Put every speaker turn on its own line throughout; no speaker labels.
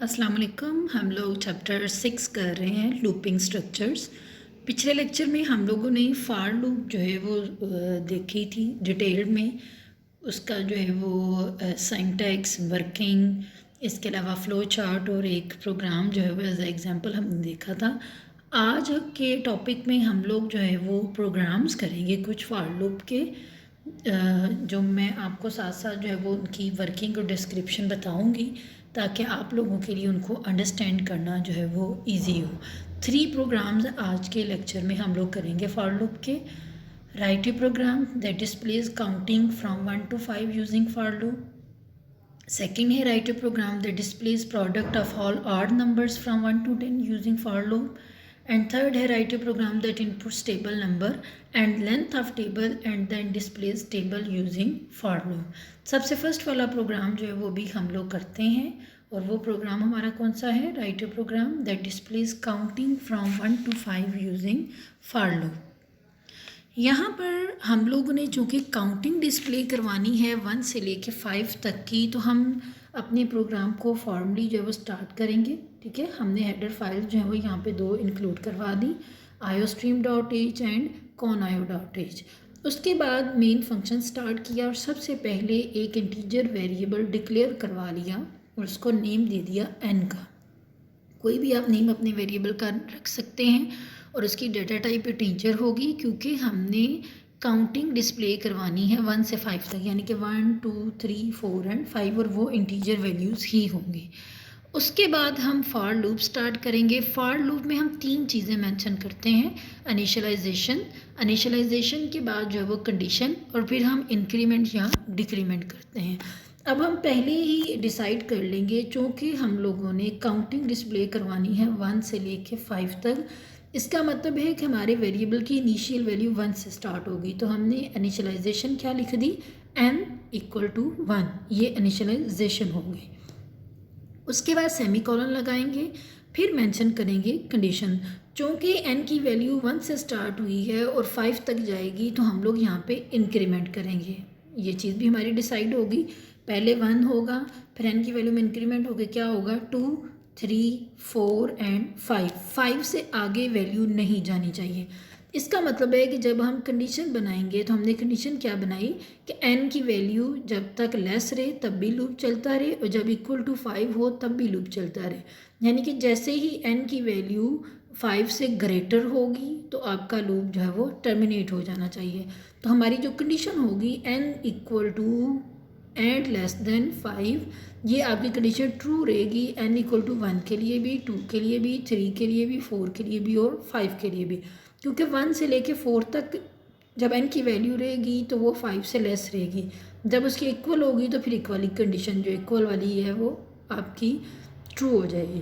अस्सलाम वालेकुम। हम लोग चैप्टर 6 कर रहे हैं लूपिंग स्ट्रक्चर्स। पिछले लेक्चर में हम लोगों ने फार लूप जो है वो देखी थी डिटेल में। उसका जो है वो सिंटैक्स, वर्किंग, इसके अलावा फ़्लो चार्ट और एक प्रोग्राम जो है वो एज एग्जांपल हमने देखा था। आज के टॉपिक में हम लोग जो है वो प्रोग्राम्स करेंगे कुछ फार लूप के, जो मैं आपको साथ साथ जो है वो उनकी वर्किंग और डिस्क्रिप्शन बताऊंगी ताकि आप लोगों के लिए उनको अंडरस्टैंड करना जो है वो इजी हो। 3 प्रोग्राम्स आज के लेक्चर में हम लोग करेंगे फॉर लूप के। Write a program that displays counting from 1 to 5 using for loop. Second है write a program that displays product of all odd numbers from 1 to 10 using for loop. And third है write a program that inputs table number and length of table and then displays table using for loop। सबसे first वाला programme जो है वो भी हम लोग करते हैं और वो प्रोग्राम हमारा कौन सा है? write a program that displays counting from 1 to 5 using for loop। यहाँ पर हम लोगों ने चूँकि काउंटिंग डिस्प्ले करवानी है 1 से लेके 5 तक की, तो हम अपने प्रोग्राम को फॉर्मली जो है वो स्टार्ट करेंगे। ठीक है, हमने हेडर फाइल जो है वो यहाँ पे 2 इंक्लूड करवा दी, iostream.h एंड conio.h। उसके बाद मेन फंक्शन स्टार्ट किया और सबसे पहले एक इंटीजर वेरिएबल डिक्लेयर करवा लिया और उसको नेम दे दिया n का। कोई भी आप नेम अपने वेरिएबल का रख सकते हैं और उसकी डाटा टाइप इंटीजर होगी, क्योंकि हमने काउंटिंग डिस्प्ले करवानी है 1 से 5 तक, यानी कि 1 2 3 4 एंड 5, और वो इंटीजर वैल्यूज़ ही होंगी। उसके बाद हम फॉर लूप स्टार्ट करेंगे। फॉर लूप में हम 3 चीज़ें मेंशन करते हैं, इनिशियलाइजेशन के बाद जो है वो कंडीशन, और फिर हम इंक्रीमेंट या डिक्रीमेंट करते हैं। अब हम पहले ही डिसाइड कर लेंगे, चूँकि हम लोगों ने काउंटिंग डिस्प्ले करवानी है 1 से लेके 5 तक, इसका मतलब है कि हमारे वेरिएबल की इनिशियल वैल्यू 1 से स्टार्ट होगी। तो हमने इनिशियलाइजेशन क्या लिख दी? n = 1, ये इनिशियलाइजेशन होगी। उसके बाद सेमीकोलन लगाएंगे, फिर मेंशन करेंगे कंडीशन। चूँकि n की वैल्यू 1 से स्टार्ट हुई है और 5 तक जाएगी, तो हम लोग यहाँ पे इंक्रीमेंट करेंगे। ये चीज़ भी हमारी डिसाइड होगी, पहले 1 होगा, फिर n की वैल्यू में इंक्रीमेंट होकर क्या होगा 2 3 4 एंड 5 से आगे वैल्यू नहीं जानी चाहिए। इसका मतलब है कि जब हम कंडीशन बनाएंगे तो हमने कंडीशन क्या बनाई कि n की वैल्यू जब तक लेस रहे तब भी लूप चलता रहे, और जब इक्वल टू 5 हो तब भी लूप चलता रहे। यानी कि जैसे ही n की वैल्यू 5 से ग्रेटर होगी तो आपका लूप जो है वो टर्मिनेट हो जाना चाहिए। तो हमारी जो कंडीशन होगी n = एंड लेस देन 5, ये आपकी कंडीशन ट्रू रहेगी। n = 1 के लिए भी, 2 के लिए भी, 3 के लिए भी, 4 के लिए भी और 5 के लिए भी, क्योंकि 1 से लेके 4 तक जब n की वैल्यू रहेगी तो वो 5 से लेस रहेगी। जब उसकी इक्वल होगी तो फिर इक्वल कंडीशन जो इक्वल वाली है वो आपकी ट्रू हो जाएगी।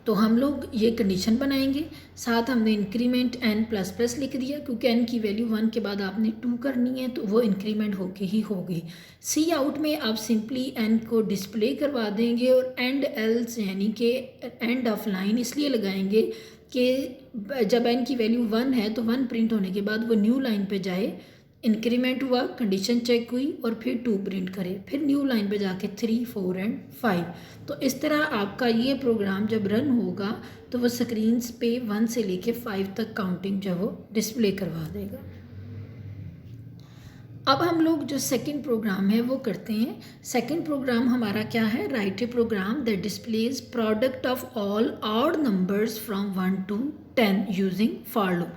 तो हम लोग ये कंडीशन बनाएंगे, साथ हमने इंक्रीमेंट n++ लिख दिया, क्योंकि n की वैल्यू 1 के बाद आपने 2 करनी है तो वो इंक्रीमेंट होके ही होगी। सी आउट में आप सिंपली n को डिस्प्ले करवा देंगे और एंड एल्स यानी कि एंड ऑफ लाइन इसलिए लगाएंगे कि जब n की वैल्यू 1 है तो 1 प्रिंट होने के बाद वो न्यू लाइन पे जाए, इंक्रीमेंट हुआ, कंडीशन चेक हुई और फिर 2 प्रिंट करे, फिर न्यू लाइन पे जाके 3 4 एंड 5। तो इस तरह आपका ये प्रोग्राम जब रन होगा तो वो स्क्रीन पे 1 से लेके 5 तक काउंटिंग जो वो डिस्प्ले करवा देगा। अब हम लोग जो सेकंड प्रोग्राम है वो करते हैं। सेकंड प्रोग्राम हमारा क्या है? Write a program that displays product of all odd numbers from 1 to 10 using for loop.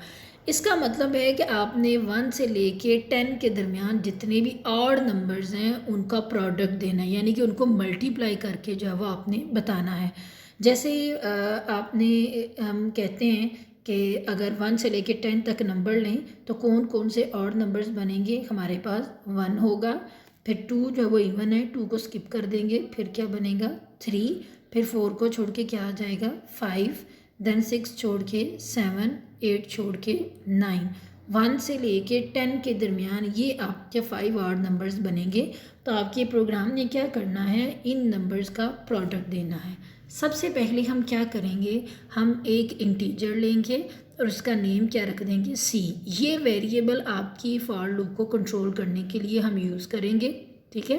इसका मतलब है कि आपने 1 से लेके 10 के दरमियान जितने भी ऑड नंबर्स हैं उनका प्रोडक्ट देना है, यानी कि उनको मल्टीप्लाई करके जो है वो आपने बताना है। जैसे आपने हम कहते हैं कि अगर 1 से लेके 10 तक नंबर लें तो कौन कौन से ऑड नंबर्स बनेंगे? हमारे पास 1 होगा, फिर 2 जो है वो इवन है, 2 को स्किप कर देंगे, फिर क्या बनेगा 3, फिर 4 को छोड़ के क्या आ जाएगा 5, देन 6 छोड़ के 7, 8 छोड़ के 9। 1 से लेके 10 के दरमियान ये आपके 5 ऑड नंबर्स बनेंगे। तो आपके प्रोग्राम ने क्या करना है? इन नंबर्स का प्रोडक्ट देना है। सबसे पहले हम क्या करेंगे? हम एक इंटीजर लेंगे और उसका नेम क्या रख देंगे? c। ये वेरिएबल आपकी फॉर लूप को कंट्रोल करने के लिए हम यूज़ करेंगे। ठीक है,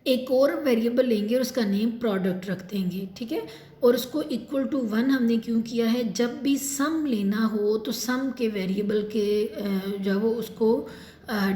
एक और वेरिएबल लेंगे और उसका नेम प्रोडक्ट रख देंगे, ठीक है। और उसको इक्वल टू 1 हमने क्यों किया है, जब भी सम लेना हो तो सम के वेरिएबल के जो वो उसको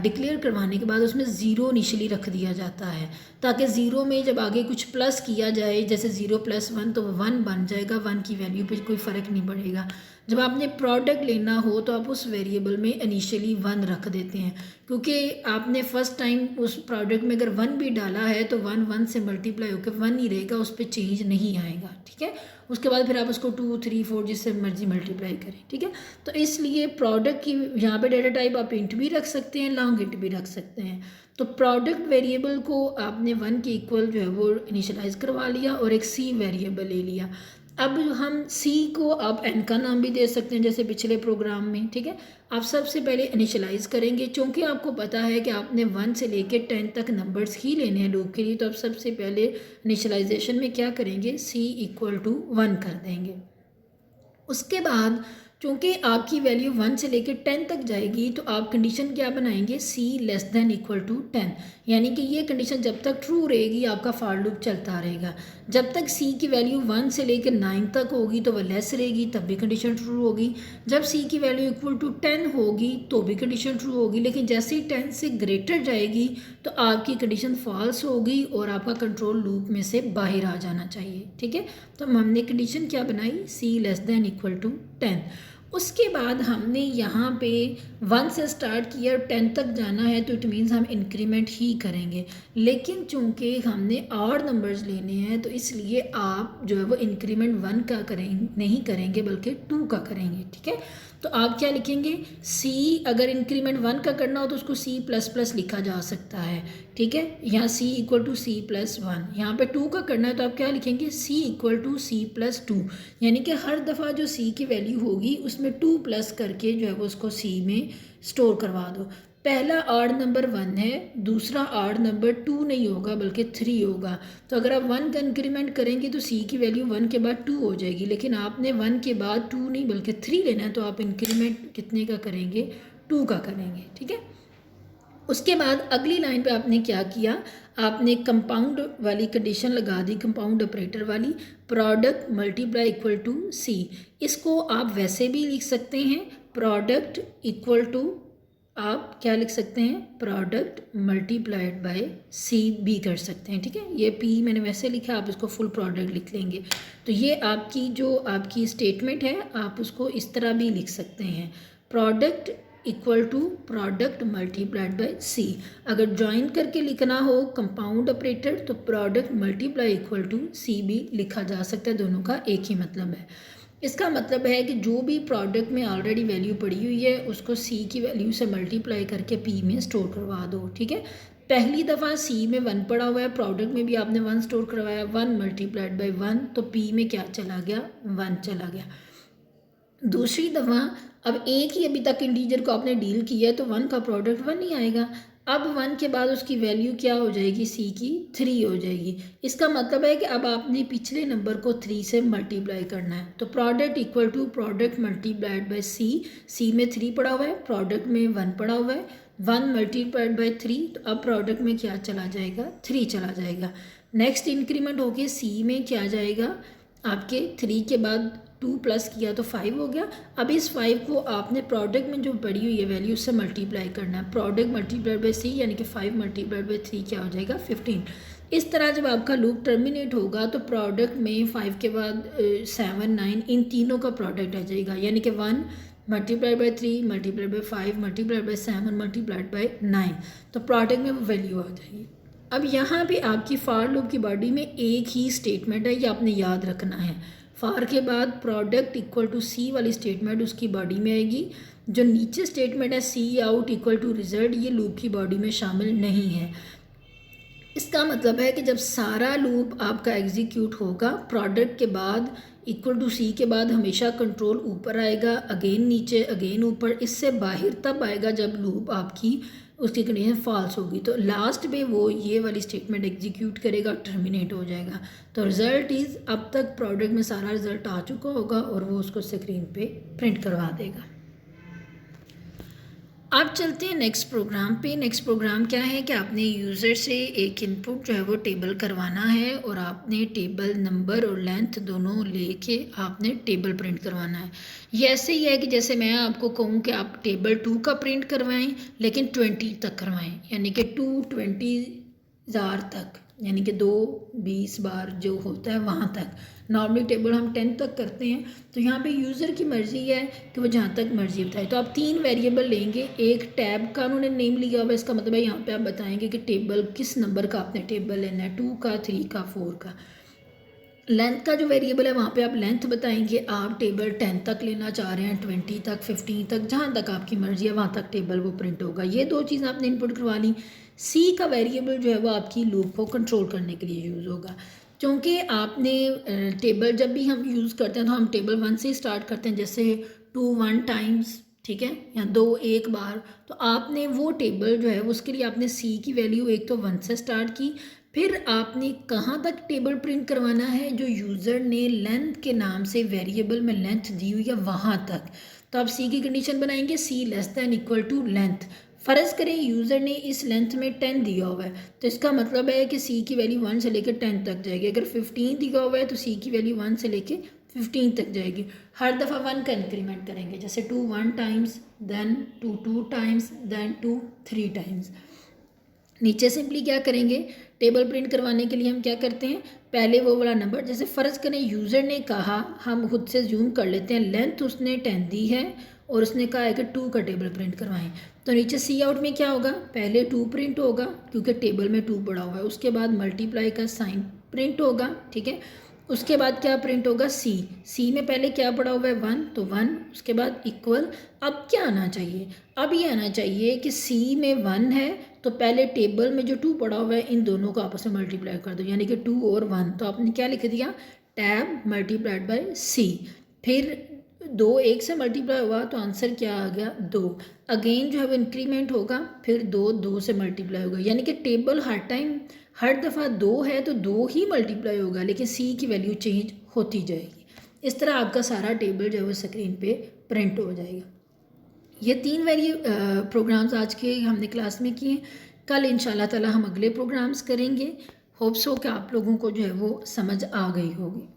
डिक्लेयर करवाने के बाद उसमें ज़ीरो इनिशियली रख दिया जाता है, ताकि ज़ीरो में जब आगे कुछ प्लस किया जाए, जैसे 0 + 1 तो 1 बन जाएगा, 1 की वैल्यू पे कोई फ़र्क नहीं पड़ेगा। जब आपने प्रोडक्ट लेना हो तो आप उस वेरिएबल में इनिशियली 1 रख देते हैं, क्योंकि आपने फ़र्स्ट टाइम उस प्रोडक्ट में अगर 1 भी डाला है तो 1 1 से मल्टीप्लाई होकर 1 ही रहेगा, उस पर चेंज नहीं आएगा, ठीक है। उसके बाद फिर आप उसको 2 3 4 जिससे मर्जी मल्टीप्लाई करें, ठीक है। तो इसलिए प्रोडक्ट की यहाँ पे डेटा टाइप आप इंट भी रख सकते हैं, लॉन्ग इंट भी रख सकते हैं। तो प्रोडक्ट वेरिएबल को आपने 1 के इक्वल जो है वो इनिशियलाइज करवा लिया और एक सी वेरिएबल ले लिया। अब हम सी को आप एन का नाम भी दे सकते हैं जैसे पिछले प्रोग्राम में, ठीक है। आप सबसे पहले इनिशियलाइज करेंगे, चूँकि आपको पता है कि आपने 1 से लेकर 10 तक नंबर्स ही लेने हैं लूप के लिए, तो आप सबसे पहले इनिशियलाइजेशन में क्या करेंगे, सी इक्वल टू 1 कर देंगे। उसके बाद चूँकि आपकी वैल्यू 1 से लेकर 10 तक जाएगी तो आप कंडीशन क्या बनाएंगे, c less than equal to 10, यानी कि ये कंडीशन जब तक ट्रू रहेगी आपका फॉर लूप चलता रहेगा। जब तक c की वैल्यू 1 से लेकर 9 तक होगी तो वह लेस रहेगी, तब भी कंडीशन ट्रू होगी। जब c की वैल्यू इक्वल टू 10 होगी तो भी कंडीशन ट्रू होगी, लेकिन जैसे ही 10 से ग्रेटर जाएगी तो आपकी कंडीशन फॉल्स होगी और आपका कंट्रोल लूप में से बाहर आ जाना चाहिए, ठीक है। तो हमने कंडीशन क्या बनाई, c less than equal to 10। उसके बाद हमने यहाँ पे 1 से स्टार्ट किया और 10 तक जाना है, तो इट मीन्स हम इंक्रीमेंट ही करेंगे। लेकिन चूँकि हमने और नंबर्स लेने हैं तो इसलिए आप जो है वो इंक्रीमेंट 1 का करेंगे नहीं करेंगे बल्कि 2 का करेंगे, ठीक है। तो आप क्या लिखेंगे, c, अगर इंक्रीमेंट 1 का करना हो तो उसको c++ लिखा जा सकता है, ठीक है। यहाँ c इक्वल टू c+1, यहाँ पे 2 का करना है तो आप क्या लिखेंगे, c इक्वल टू c+2, यानी कि हर दफ़ा जो c की वैल्यू होगी उसमें 2 प्लस करके जो है वो उसको c में स्टोर करवा दो। पहला ऑड नंबर 1 है, दूसरा ऑड नंबर 2 नहीं होगा बल्कि 3 होगा। तो अगर आप 1 का इंक्रीमेंट करेंगे तो c की वैल्यू 1 के बाद 2 हो जाएगी, लेकिन आपने 1 के बाद 2 नहीं बल्कि 3 लेना है, तो आप इंक्रीमेंट कितने का करेंगे, 2 का करेंगे, ठीक है। उसके बाद अगली लाइन पे आपने क्या किया, आपने कंपाउंड वाली कंडीशन लगा दी, कंपाउंड ऑपरेटर वाली, प्रोडक्ट मल्टीप्लाई इक्वल टू सी। इसको आप वैसे भी लिख सकते हैं, प्रोडक्ट इक्वल टू, आप क्या लिख सकते हैं, प्रोडक्ट मल्टीप्लाइड बाय सी भी कर सकते हैं, ठीक है। ये पी मैंने वैसे लिखा, आप इसको फुल प्रोडक्ट लिख लेंगे। तो ये आपकी जो आपकी स्टेटमेंट है आप उसको इस तरह भी लिख सकते हैं, product equal to product multiplied by C. अगर ज्वाइन करके लिखना हो कंपाउंड ऑपरेटर तो product multiply equal to C भी लिखा जा सकता है, दोनों का एक ही मतलब है। इसका मतलब है कि जो भी प्रोडक्ट में ऑलरेडी वैल्यू पड़ी हुई है उसको सी की वैल्यू से मल्टीप्लाई करके पी में स्टोर करवा दो, ठीक है। पहली दफ़ा सी में 1 पड़ा हुआ है, प्रोडक्ट में भी आपने 1 स्टोर करवाया, 1 मल्टीप्लाइड बाय 1, तो पी में क्या चला गया, 1 चला गया। दूसरी दफ़ा अब एक ही अभी तक इंटीजर को आपने डील किया है तो 1 का प्रोडक्ट 1 ही आएगा। अब 1 के बाद उसकी वैल्यू क्या हो जाएगी, सी की 3 हो जाएगी। इसका मतलब है कि अब आपने पिछले नंबर को 3 से मल्टीप्लाई करना है। तो product equal to product multiplied by C, C में 3 पड़ा हुआ है, प्रोडक्ट में 1 पड़ा हुआ है, 1 मल्टीप्लाइड बाय 3, तो अब प्रोडक्ट में क्या चला जाएगा, 3 चला जाएगा। नेक्स्ट इंक्रीमेंट होके सी में क्या जाएगा, आपके 3 के बाद 2 प्लस किया तो 5 हो गया। अब इस 5 को आपने प्रोडक्ट में जो पड़ी हुई है वैल्यू उससे मल्टीप्लाई करना है, प्रोडक्ट मल्टीप्लाइड बाय सी, यानी कि 5 मल्टीप्लाइड बाय 3 क्या हो जाएगा, 15। इस तरह जब आपका लूप टर्मिनेट होगा तो प्रोडक्ट में 5 के बाद 7 9 इन तीनों का प्रोडक्ट आ जाएगा, यानी कि 1 multiplied by 3 multiplied by 5 multiplied by 7 multiplied by 9, तो प्रोडक्ट में वो वैल्यू आ जाएगी। अब यहाँ पे आपकी फॉर लूप की बॉडी में एक ही स्टेटमेंट है, ये आपने याद रखना है। फॉर के बाद प्रोडक्ट इक्वल टू सी वाली स्टेटमेंट उसकी बॉडी में आएगी। जो नीचे स्टेटमेंट है सी आउट इक्वल टू रिजल्ट, ये लूप की बॉडी में शामिल नहीं है। इसका मतलब है कि जब सारा लूप आपका एग्जीक्यूट होगा, प्रोडक्ट के बाद इक्वल टू सी के बाद हमेशा कंट्रोल ऊपर आएगा, अगेन नीचे, अगेन ऊपर। इससे बाहर तब आएगा जब लूप आपकी उसकी कंडीशन फॉल्स होगी, तो लास्ट में वो ये वाली स्टेटमेंट एग्जीक्यूट करेगा, टर्मिनेट हो जाएगा। तो रिज़ल्ट इज़, अब तक प्रोडक्ट में सारा रिजल्ट आ चुका होगा और वो उसको स्क्रीन पे प्रिंट करवा देगा। अब चलते हैं नेक्स्ट प्रोग्राम पे। नेक्स्ट प्रोग्राम क्या है कि आपने यूज़र से एक इनपुट जो है वो टेबल करवाना है और आपने टेबल नंबर और लेंथ दोनों लेके आपने टेबल प्रिंट करवाना है। ये ऐसे ही है कि जैसे मैं आपको कहूँ कि आप टेबल 2 का प्रिंट करवाएं लेकिन 20 तक करवाएं, यानी कि 220,000 तक, यानी कि 220 बार जो होता है वहाँ तक। नॉर्मली टेबल हम 10 तक करते हैं, तो यहाँ पे यूज़र की मर्ज़ी है कि वो जहाँ तक मर्ज़ी बताए। तो आप 3 वेरिएबल लेंगे, एक टैब का उन्होंने नेम लिया हुआ है, इसका मतलब है यहाँ पे आप बताएंगे कि टेबल किस नंबर का आपने टेबल लेना है, 2 का, 3 का, 4 का। लेंथ का जो वेरिएबल है वहाँ पे आप लेंथ बताएंगे, आप टेबल 10 तक लेना चाह रहे हैं, 20 तक, 15 तक, जहाँ तक आपकी मर्जी है वहाँ तक टेबल वो प्रिंट होगा। ये 2 चीज़ें आपने इनपुट करवा ली। सी का वेरिएबल जो है वो आपकी लूप को कंट्रोल करने के लिए यूज़ होगा, क्योंकि आपने टेबल जब भी हम यूज़ करते हैं तो हम टेबल 1 से स्टार्ट करते हैं, जैसे 2 1 टाइम्स, ठीक है, या 2 एक बार। तो आपने वो टेबल जो है उसके लिए आपने सी की वैल्यू एक तो 1 से स्टार्ट की, फिर आपने कहाँ तक टेबल प्रिंट करवाना है जो यूज़र ने लेंथ के नाम से वेरिएबल में लेंथ दी हुई है वहाँ तक। तो आप सी की कंडीशन बनाएंगे, C less than equal to length. फ़र्ज़ करें यूज़र ने इस लेंथ में 10 दिया हुआ है, तो इसका मतलब है कि सी की वैल्यू 1 से लेकर 10 तक जाएगी। अगर 15 दिया हुआ है तो सी की वैल्यू 1 से लेकर 15 तक जाएगी। हर दफ़ा 1 का इंक्रीमेंट करेंगे, जैसे 2 1 times, then 2 2 times, then 2 3 times. नीचे सिंपली क्या करेंगे, टेबल प्रिंट करवाने के लिए हम क्या करते हैं, पहले वो वाला नंबर, जैसे फ़र्ज़ करें यूज़र ने कहा, हम खुद से जूम कर लेते हैं, लेंथ उसने 10 दी है और उसने कहा है कि 2 का टेबल प्रिंट करवाएं। तो नीचे सी आउट में क्या होगा, पहले 2 प्रिंट होगा क्योंकि टेबल में 2 पड़ा हुआ है, उसके बाद मल्टीप्लाई का साइन प्रिंट होगा, ठीक है। उसके बाद क्या प्रिंट होगा, सी, सी में पहले क्या पड़ा हुआ है 1, तो 1, उसके बाद इक्वल। अब क्या आना चाहिए, अब ये आना चाहिए कि सी में 1 है तो पहले टेबल में जो 2 पड़ा हुआ है इन दोनों को आपस में मल्टीप्लाई कर दो, यानी कि 2 और 1। तो आपने क्या लिख दिया, टैब मल्टीप्लाइड बाय सी। फिर 2 1 से मल्टीप्लाई हुआ तो आंसर क्या आ गया, 2। अगेन जो है वो इंक्रीमेंट होगा, फिर 2 2 से मल्टीप्लाई होगा, यानी कि टेबल हर टाइम हर दफ़ा 2 है तो 2 ही मल्टीप्लाई होगा, लेकिन सी की वैल्यू चेंज होती जाएगी। इस तरह आपका सारा टेबल जो है वो स्क्रीन पे प्रिंट हो जाएगा। ये 3 प्रोग्राम्स आज के हमने क्लास में किए। कल इंशाल्लाह ताला हम अगले प्रोग्राम्स करेंगे। होप्स हो कि आप लोगों को जो है वो समझ आ गई होगी।